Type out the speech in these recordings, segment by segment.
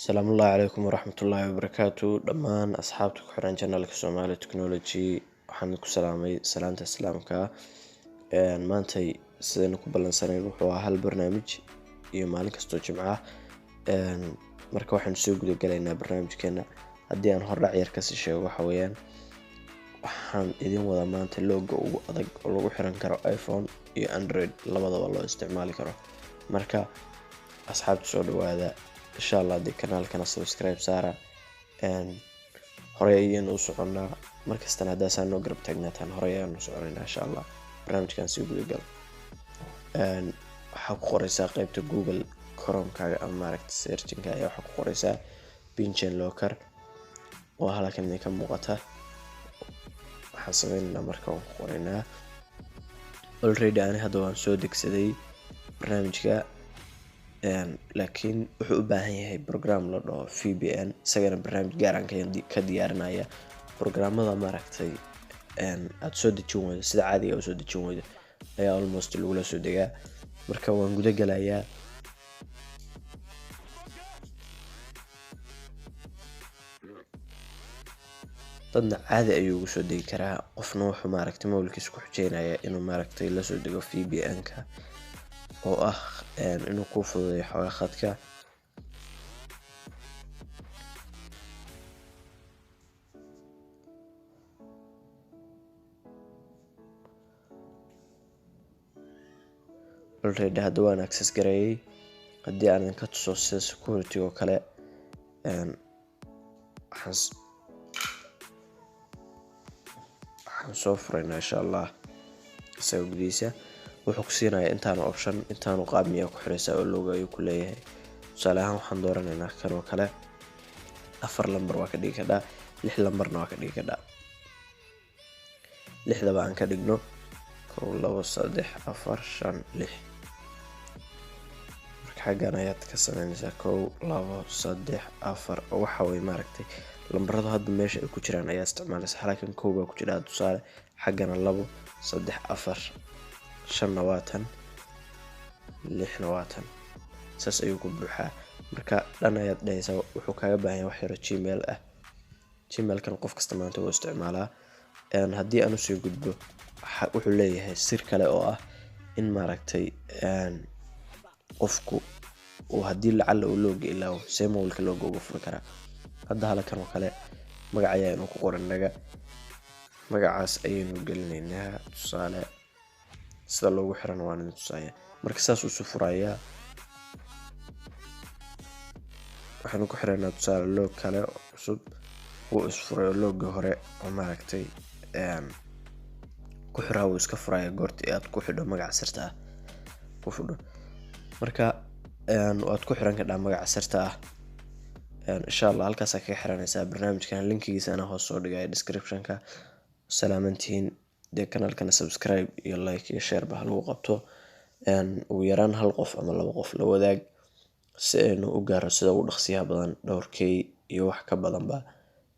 السلام الله عليكم ورحمة الله وبركاته. دمان أصحابتك حران جنالك سومالي تكنولوجي waxaan ku salaamay salaanta islaamka maantay sidaynu ku balansanay wuxuu ahaa hal barnaamij iyo maalin kasta jimca marka waxaan soo guda galaynaa barnaamijkeena haddii aan hordhac yar ka sii sheego waxa weeyaan waxaan idin wada maanta logo ugu adag oo lagu xiran karo iPhone iyo Android labadaba loo isticmaali karo marka asxaabta soo dhawaada insha Allah kanaalkana subscribe saara horey ayaan u soconaa markastana haddaasaan noo garab taagnaataan horey ayaan u soconaynaa insha Allah barnaamijkan sii guda gal waxaa ku qoraysaa qaybta Google Chrome-kaaga ama maaragtay searching-ka ayaa waxaa ku qoraysaa Pinchen Locker oo halkan ka muuqata waxaan sameynaa marka aan ku qoraynaa already aan hadda waan soo degsaday barnaamijka laakiin wuxuu u baahan yahay program la dhaho VPN isagana barnaamij gaar ah ka diyaarinaya programmada maaragtay aad soo dejin waydo sida caadiga ah soo dejin waydo ayaa almost lagu la soo degaa marka waan guda galayaa dadna caadi ayuu ugu soo degi karaa qofna wuxuu maaragtay mobilkiisa ku xijeenaya inuu maaragtay la soo dego VPN-ka oo ah inuu ku fududeeyo xogaa khadka already hadda waan access gareeyay haddii aan ka tuso sida security oo kale waxaan soo furaynaa insha Allah isaga gudihiisa wuxuu ku siinayaa intaan option intaan qaab miyaa ku xiraysaa oo logo ayuu ku leeyahay tusaale ahaan waxaan dooranaynaa kan oo kale 4 lambar waa ka dhigi karaa 6 lambarna waa ka dhigi karaa 6 aan ka dhigno 1 2 3 4 5 6 marka xagan ayaad ka sameynaysaa 1 2 3 4 oo waxa way maaragtay lambarada hadda meesha ay ku jiraan ayaa isticmaalaysa halkan 1 baa ku jira tusaale xagana 2 3 4 5 6 saas ayuu ku buuxaa marka dhan ayaad dhahaysaa wuxuu kaaga baahan yahay wax yar Gmail ah Gmail-kan qof kasta maanta wuu isticmaalaa haddii aan soo gudbo wuxuu leeyahay sir kale oo ah in maaragtay qofku oo haddii lacala uu logo ilaawo see mobilka logo ugu furi karaa hadda halkan oo kale magac ayaan ku qoranaga magacaas ayaynu gelinaynaa tusaale sida loogu xiran waan idin tusaaya marka saas uu soo furayaa waxaan ku xiraynaa tusaale logo kale cusub oo isfuray logo hore oo maaragtay ku xiraa uu iska furaya goortii aad ku xidho magac sirta ah ku fudho marka waad ku xiran kartaa magac sirta ah insha Allah halkaas ka xiranaysaa barnaamijkan linkigiisa ana hoos soo dhigay description-ka salaamantiin kanaalkana subscribe iyo like iyo share ba lagu qabto ugu yaraan hal qof ama laba qof la wadaag si aynu u gaaro sida ugu dhaqsiyaha badan dhowrkay iyo wax ka badan ba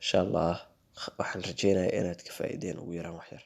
insha Allah waxaan rajeynayaa inaad ka faa'iideen ugu yaraan wax yar